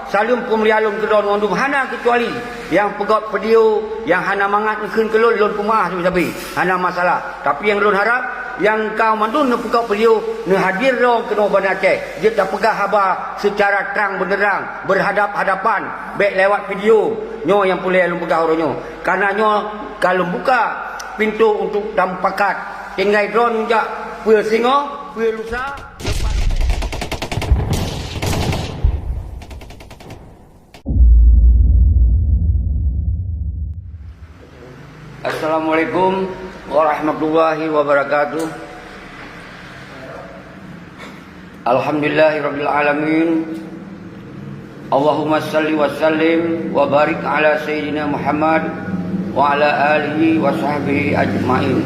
salum pemlialun kedon ngondum hana kecuali yang pegot pedio yang hana mangat keun kelun lun kumah sabi hana masalah. Tapi yang lun harap yang kau mandun ne pegot pedio ne hadir dong kena Banda Aceh. Dia tak pegah haba secara terang benderang berhadap-hadapan baik lewat video nyo yang boleh lun pegah oronyo. Karena nyo kalau buka pintu untuk dampakat tinggal drone jak pue singo pue lusa. Assalamualaikum warahmatullahi wabarakatuh. Alhamdulillahirabbil alamin. Allahumma salli wa sallim wa barik ala sayyidina Muhammad wa ala alihi wa sahbihi ajma'in.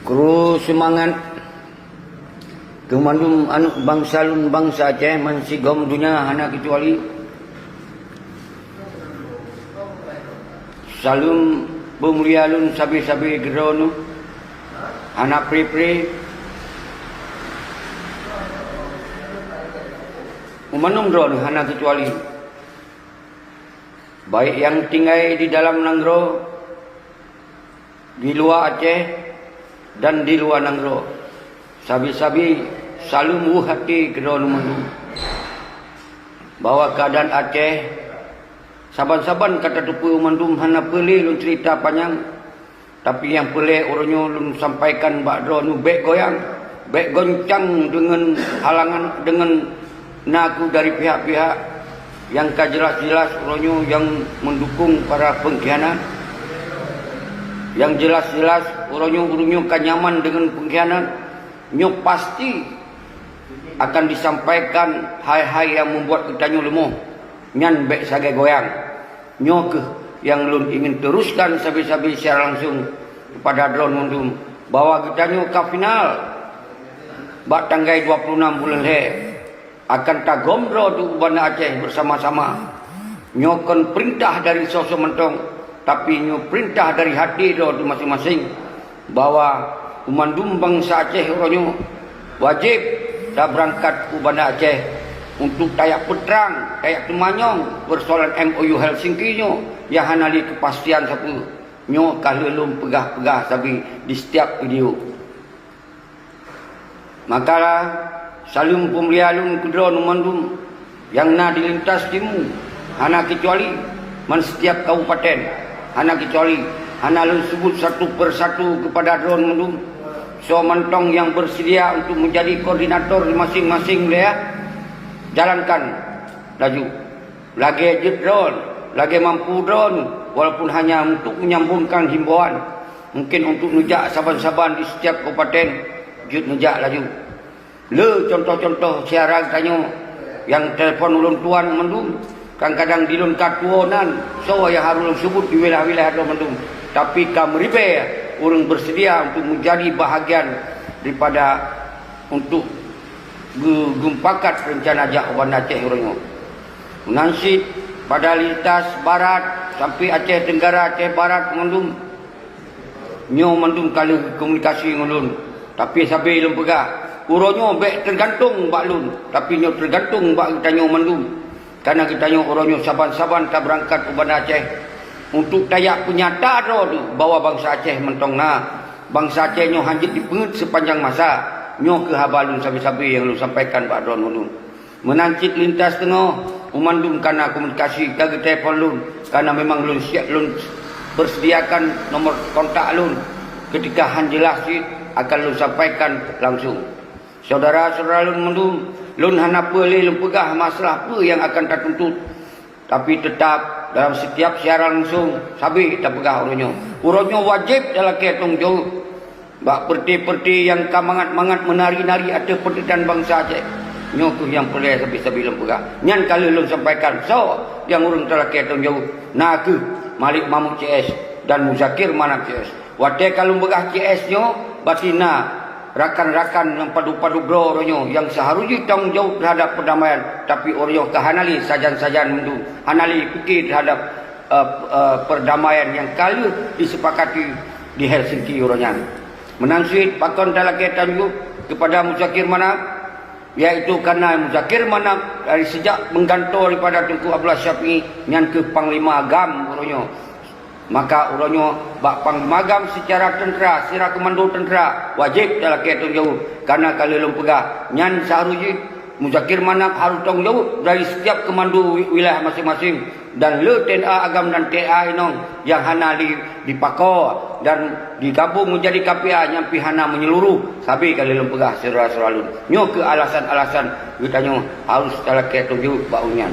Kru semangat kemandum anu bangsa lun bangsa Aceh mensigom dunia hana kecuali salum pemulialun sabi-sabi gedonu anak pri-pri umanum drone hana kecuali baik yang tinggal di dalam Nanggro, di luar Aceh dan di luar Nanggro. Sabi-sabi salum hati gedonu mandu bahwa keadaan Aceh saban-saban kata tupu mandum hana peli lun cerita panjang. Tapi yang peli orangnya lun sampaikan bakdo nu bek goyang, bek goncang dengan halangan dengan naku dari pihak-pihak yang jelas-jelas orangnya yang mendukung para pengkhianat. Yang jelas-jelas orangnya kan nyaman dengan pengkhianat. Nyo pasti akan disampaikan hal-hal yang membuat kita nyo lemah. Nyan bek sagai goyang. Nyo ke yang lun ingin teruskan sabi-sabi secara langsung kepada drone mundum bahwa kita nyo ke final bak tanggal 26 bulan he akan tagomro tu Banda Aceh bersama-sama. Nyo kon perintah dari sosok mentong tapi nyo perintah dari hati do masing-masing bahwa umandum bangsa Aceh orangnya wajib dah berangkat ke Banda Aceh untuk tayak peterang, tayak temanyong persoalan MOU Helsinki nyo yang hanali kepastian sapu nyo kalelum pegah-pegah sabi di setiap video. Makalah salum pemlialun kudron umandum yang na dilintas timu hana kecuali man setiap kabupaten hana kecuali hana lun sebut satu persatu kepada drone mundum. So mentong yang bersedia untuk menjadi koordinator di masing-masing wilayah jalankan laju. Lagi jet drone, lagi mampu drone walaupun hanya untuk menyambungkan himbauan. Mungkin untuk nejak saban-saban di setiap kabupaten jet nejak laju. Le contoh-contoh siaran tanya yang telefon ulun tuan mendung kadang-kadang dilun katuonan so yang harus sebut di wilayah-wilayah do mendung. Tapi kamribe orang bersedia untuk menjadi bahagian daripada untuk gumpakat rencana jak Banda Aceh orangnya. Menansit pada lintas barat sampai Aceh Tenggara, Aceh Barat mendung. Nyo mendung kali komunikasi ngulun. Tapi sampai lum pegah. Orangnya baik tergantung bak lun, tapi nyo tergantung bak kita nyo mendung. Karena kita nyo orangnya saban-saban tak berangkat ke Banda Aceh untuk tayak penyata do bahwa bangsa Aceh mentong bangsa Aceh nyo hanjit dipengut sepanjang masa. Nyo ke habalun sabi-sabi yang lu sampaikan Pak Don Mundum. Menancit lintas tengah umandum karena komunikasi ke telefon lun. Karena memang lun siap lun bersediakan nomor kontak lun. Ketika han jelas akan lun sampaikan langsung. Saudara-saudara lun Mundum, lun hana boleh lun pegah masalah apa yang akan tertuntut. Tapi tetap dalam setiap siaran langsung sabi tak pegah orangnya. Orangnya wajib dalam ketong jauh. Bak perti-perti yang kamangat-mangat menari-nari ada perdidikan bangsa Aceh. Nyo tu yang boleh sabi-sabi lem pegah. Nyan kali lem sampaikan. So, yang urang telah ketong jauh. Nah ke Malik Mamuk CS dan Muzakir Manak CS. Wate kalau begah CS nyo batina rakan-rakan yang padu-padu bro orangnya yang seharusnya tanggung jawab terhadap perdamaian. Tapi orangnya kehanali sajan-sajan mendung. Hanali fikir terhadap perdamaian yang kali disepakati di Helsinki orangnya. Menangsit pakon talake tanjuk kepada Muzakir Manaf, iaitu karena Muzakir Manaf dari sejak menggantor daripada Tunku Abdullah Syafi'i yang ke Panglima Agam uronyo. Maka uronyo bak Panglima Agam secara tentera, secara komando tentera wajib talake tanggung karena kalau lom pegah nyan seharusnya Muzakir Manaf harus tanggung jawab dari setiap komando wilayah masing-masing dan le TNA Agam dan TNA Inong yang hana dipakor dan digabung menjadi KPA yang pihana menyeluruh sabi kali lem pegah selalu nyo ke alasan-alasan kita nyo harus talake tanggung jawab baunyan.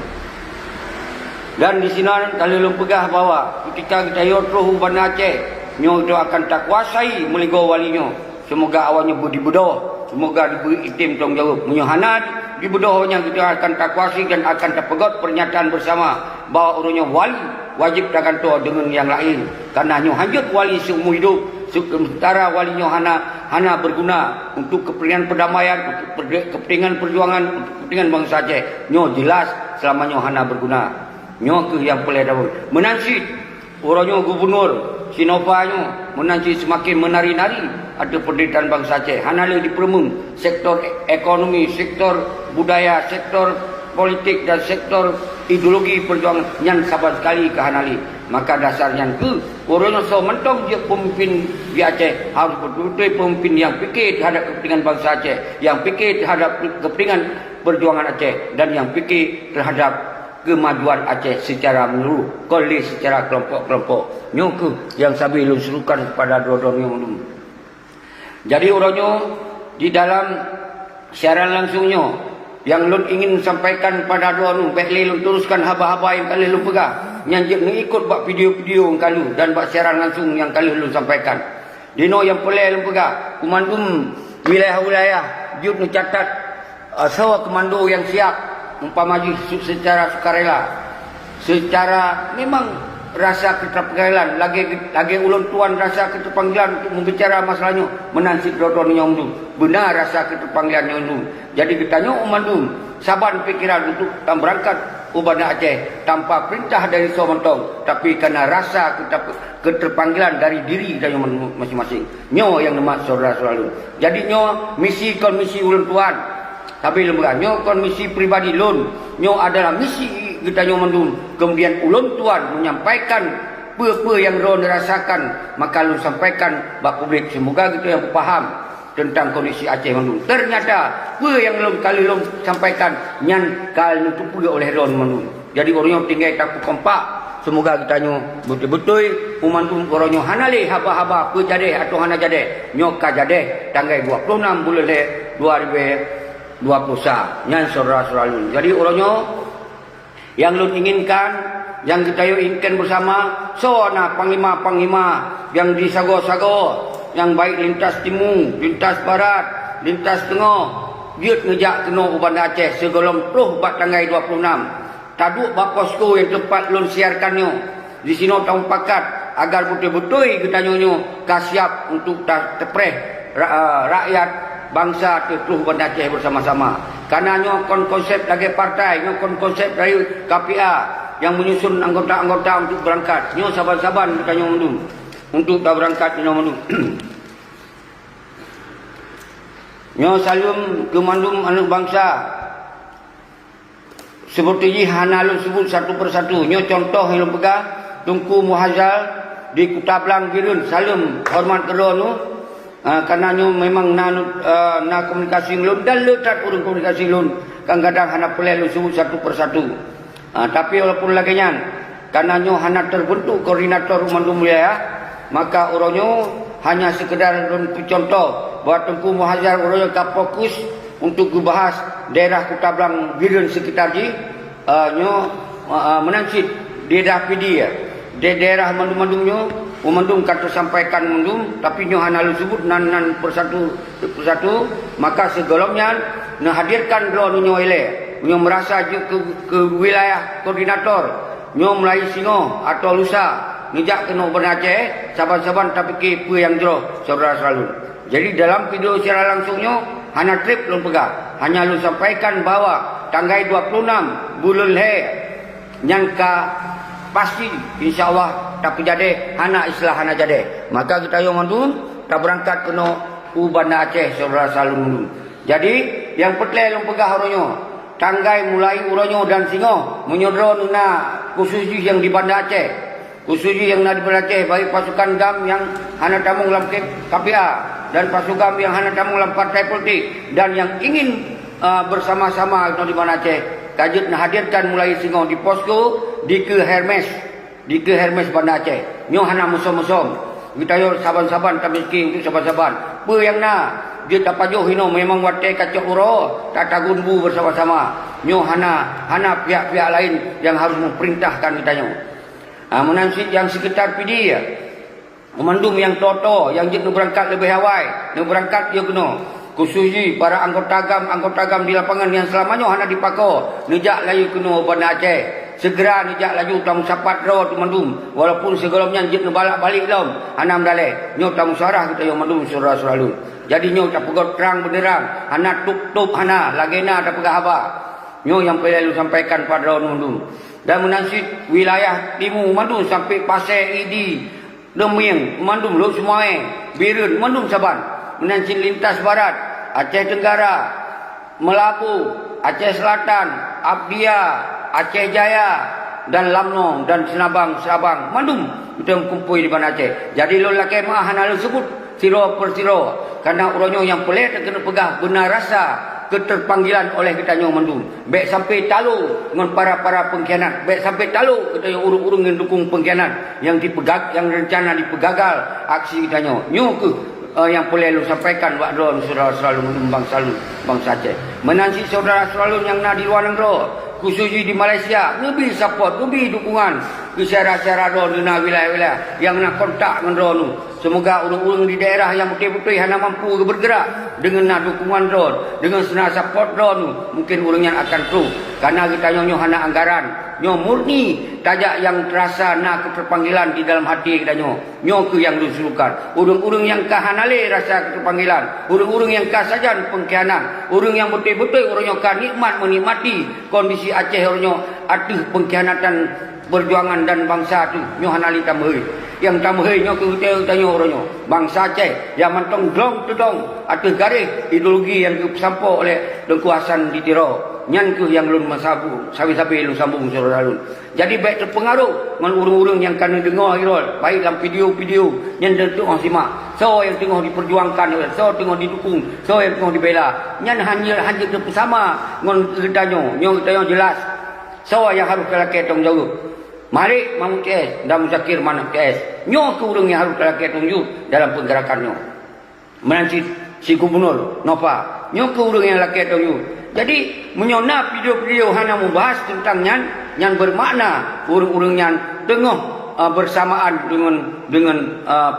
Dan di sini kali lem pegah bahwa ketika kita yotro Bandar Aceh nyo itu akan tak kuasai meligo walinyo. Semoga awalnya dibedoh, semoga diberi itim tanggung jawab menyohanat dibedohnya kita akan tak kuasai dan akan terpegot pernyataan bersama bahawa orangnya wali wajib tak kantor dengan yang lain karena nyo hanjut wali seumur hidup sementara wali nyo hana berguna untuk kepentingan perdamaian, untuk kepentingan perjuangan, untuk kepentingan bangsa Aceh. Nyo jelas selama nyo hana berguna. Nyo ke yang pelai dahulu menansit orangnya gubernur Sinopanya menanti semakin menari-nari ada penderitaan bangsa Aceh. Hanale diperemung sektor ekonomi, sektor budaya, sektor politik dan sektor ideologi perjuangan yang sabar sekali ke Hanali. Maka dasarnya ke orangnya so mentong dia pemimpin di Aceh harus betul-betul pemimpin yang fikir terhadap kepentingan bangsa Aceh, yang fikir terhadap kepentingan perjuangan Aceh dan yang fikir terhadap kemajuan Aceh secara menyeluruh, kolej secara kelompok-kelompok. Nyoku yang sabi lun serukan kepada dua-duanya. Jadi orangnya di dalam siaran langsungnya yang lun ingin sampaikan pada dua nu, baik lun teruskan haba-haba yang kali lun pegang, nyanjik ikut buat video-video yang kali dan buat siaran langsung yang kali lun sampaikan. Dino yang boleh lun pegang, komando wilayah-wilayah, jut mencatat sewa komando yang siap umpamanya secara sukarela, secara memang rasa keterpanggilan lagi ulun tuan rasa keterpanggilan untuk membicara masalahnya menansi dodon nyong tu benar rasa keterpanggilan nyong tu. Jadi kita nyong umandum saban pikiran untuk berangkat Bandar Aceh tanpa perintah dari Somontong, tapi karena rasa keterpanggilan dari diri dan masing-masing nyo yang nama saudara-saudara. Jadi nyo misi komisi ulun tuan tapi lembaga nyo komisi pribadi lun nyo adalah misi kita nyo mendung kemudian ulun tuan menyampaikan apa yang ron dirasakan maka lun sampaikan bak publik semoga kita yang paham tentang kondisi Aceh mendung. Ternyata apa yang lun kali lun sampaikan nyan kali tupu oleh ron mendung. Jadi orangnya tinggal tak kompak. Semoga kita nyo betul-betul umandung orangnya hanale haba-haba apa jadi atau hana jadi nyo ka jadi tanggal 26 bulan 2020 nyan saudara-saudara lun. Jadi orangnya yang lun inginkan, yang kita inginkan bersama, soana panglima-panglima yang di sago-sago, yang baik lintas timur, lintas barat, lintas tengah, giat ngejak kena Bandar Aceh segolong peluh bat tanggal 26. Taduk bak posko yang tempat lun siarkannya. Di sini tahun pakat agar betul-betul kita nyonyo kasiap untuk terpreh rakyat bangsa terpeluh Bandar Aceh bersama-sama. Karena nyokon konsep lagi partai, nyokon konsep dari KPA yang menyusun anggota-anggota untuk berangkat. Nyo saban-saban kita nyomong untuk dah berangkat nyo mendung. Nyo salum kemandum anak bangsa. Seperti ini hana lu sebut satu persatu. Nyo contoh yang lu pegang Tunku Muhazal di Kutablang Birun salum hormat kedua nu. Karena nyo memang na komunikasi lun dan letak urung komunikasi lun kadang-kadang hana pelai lu sebut satu persatu. Tapi walaupun lagi nyan karena nyo hana terbentuk koordinator umandum wilayah maka orangnya hanya sekedar lun contoh bahwa Tunku Muhazar orangnya tak fokus untuk dibahas daerah Kutablang Birun sekitar ji nyo menansit daerah PD di daerah mandum-mandumnya umandum kata sampaikan mandum tapi nyo hana lu sebut nan persatu maka segolongnya nah hadirkan drone nyo ele nyo merasa ke wilayah koordinator nyo mulai singo atau lusa ngejak kena Bandar Aceh saban-saban tapi ke apa yang jero saudara selalu. Jadi dalam video secara langsungnya hana trip lu pegang hanya lu sampaikan bahwa tanggal 26 bulan he nyangka pasti insyaallah tapi jadi hana istilah hana jadi maka kita yang mandun tak berangkat kena Bandar Aceh saudara salun. Jadi yang petleh long pegah oronyo tanggai mulai uronyo dan singo menyodro nuna khususi yang di Bandar Aceh, khususi yang di Bandar Aceh, baik pasukan GAM yang hana tamung dalam KPA dan pasukan yang hana tamung dalam partai politik dan yang ingin bersama-sama di Bandar Aceh kajut hadirkan mulai singo di posko di ke Hermes Bandar Aceh nyo hana musom-musom kita yo saban-saban tak miskin untuk saban-saban pe yang dia tak pajuh hino memang wate kacok uro tak tagunbu bersama-sama nyo hana pihak-pihak lain yang harus memerintahkan kita nyo menansit yang sekitar PD ya memandum yang toto yang jik berangkat lebih awal berangkat dia kena khususi para anggota GAM di lapangan yang selamanya hana dipako nejak layu kena Bandar Aceh segera nejak laju tamu sapat ro tu mandum walaupun segelomnya jik balak-balik lom hana mdale nyo tamu sarah kita yo mandum surah selalu jadi nyo tak pegot terang benderang hana tup hana lagena tak pegah haba nyo yang perlu sampaikan pada ro mandum dan menansit wilayah timur mandum sampai Pasir Idi Demiang mandum Lok Sumae Birun mandum Saban menansit lintas barat Aceh Tenggara Melabu Aceh Selatan Abdia Aceh Jaya dan Lamnong dan Sabang mandum kita kumpul di Bandar Aceh. Jadi lo laki mah hana lo sebut siro per siro karena uronyo yang pelet kena pegah benar rasa keterpanggilan oleh kita nyo mandum. Baik sampai talu dengan para pengkhianat, baik sampai talu kita yang urung-urung yang dukung pengkhianat yang rencana dipegagal aksi kita nyo. Nyo ke yang boleh lu sampaikan buat drone saudara selalu bangsa Aceh. Menansi saudara selalu yang di luar negeri khususnya di Malaysia lebih support, lebih dukungan ke syarah-syarah drone di wilayah-wilayah yang nak kontak dengan drone. Semoga urung-urung di daerah yang betul-betul hana mampu bergerak dengan dukungan drone, dengan senar support drone, mungkin urungnya akan terus. Karena kita nyo hana anggaran, nyo murni tajak yang terasa nak keterpanggilan di dalam hati kita nyo ke yang disuruhkan. Urung-urung yang kahanale rasa keterpanggilan, urung-urung yang kasajan pengkhianat, urung yang betul-betul urungnya nikmat menikmati kondisi Aceh urungnya atuh pengkhianatan perjuangan dan bangsa tu nyo hanali tambahi yang tambahi nyo ke utanyo orangnya bangsa Aceh yang mantong dong atuh garis ideologi yang disampo oleh Dengku Hasan di Tiro nyan ke yang lun masabu sabi-sabi lu sambung saudara lun jadi baik terpengaruh dengan urung-urung yang kena dengar irol baik dalam video-video yang tengah simak so yang tengah diperjuangkan so tengah didukung so yang tengah dibela nyan hanya bersama dengan kita jelas so yang harus kelaki tong jauh mari Mahmud KS dan Muzakir Manak KS nyo ke urung yang harus kelaki tong jauh dalam penggerakannya menansi si Gubernur Nova nyo ke urung yang laki tong jauh. Jadi menyona video-video hanya membahas tentang yang bermakna urung-urung yang tengah bersamaan dengan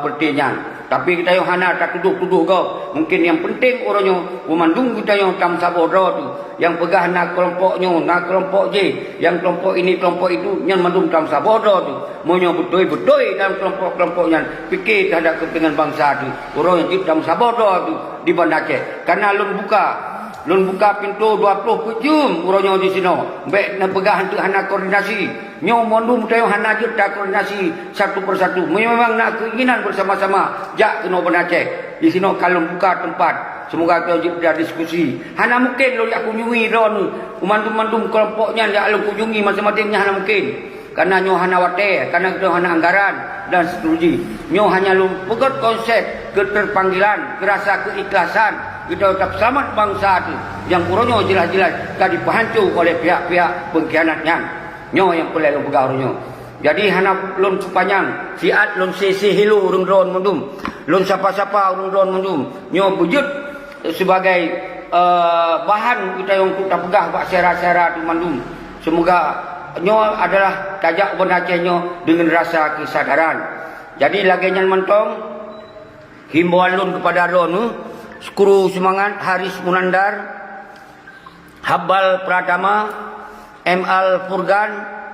pertanyaan. Tapi kita yang hana tak tuduh-tuduh kau. Mungkin yang penting orangnya memandung kita yang tam sabodro tu, yang pegah nak kelompoknya, nak kelompok J, yang kelompok ini kelompok itu yang mandung tam sabodro tu. Monyo betul-betul dalam kelompok-kelompoknya fikir terhadap kepentingan bangsa tu. Orang yang tam sabodro tu di Bandar Aceh. Karena lun buka pintu 20 jam urangnya di sini. Baik nak pegah untuk hana koordinasi. Nyo mondum tayo hana juta koordinasi satu persatu. Memang nak keinginan bersama-sama jak kena Bandar Aceh. Di sini kalau buka tempat semoga kita juga diskusi. Hana mungkin lo yak kunjungi ron mandum-mandum kelompoknya jak lo kunjungi masing-masingnya hana mungkin. Karena nyo hana wate, karena kita hana anggaran dan seterusnya. Nyo hanya lu pegot konsep keterpanggilan, kerasa keikhlasan. Kita tetap selamat bangsa itu yang urunyo jelas-jelas tadi dihancur oleh pihak-pihak pengkhianatnya. Nyo yang perlu lu pegang urunyo. Jadi hana lun sepanjang siat lun sisi hilu urung drone mundum. Lun sapa-sapa urung drone mundum. Nyo wujud sebagai bahan kita yang kita pegah bak sera-sera tu mandum. Semoga nyo adalah tajak Bandar Aceh nyo dengan rasa kesadaran. Jadi lagi nyan mentong himbauan lun kepada drone Skru Semangat Haris Munandar, Habal Pratama, ML Furgan,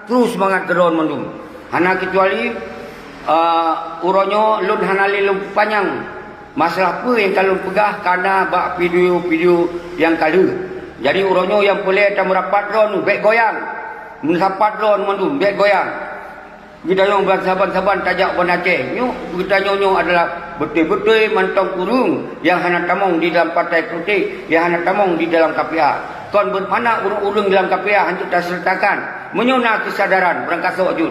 terus semangat keron mandum. Hana kecuali uronyo lun hanali lun panjang. Masalah apa yang kalau pegah karena bak video-video yang kalu. Jadi uronyo yang boleh tak merapat drone baik goyang. Mensapat drone mandum baik goyang. Kita yang bersaban-saban tajak Aceh. Kita nyo adalah betul-betul mantong kurung yang hana tamong di dalam partai politik, yang hana tamong di dalam KPA. Tuan bermana urung-urung dalam KPA hancur tak sertakan. Menyona kesadaran berangkat wajud.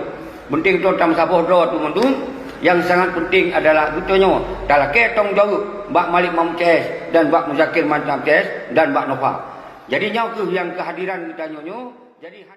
Penting tuan tam saboh doa tu mendung. Yang sangat penting adalah betulnya dalam ketong jauh Mbak Malik Mahmud CS dan Mbak Muzakir Mantam CS dan Mbak Nova. Jadi nyaw tu yang kehadiran kita nyonyo. Jadi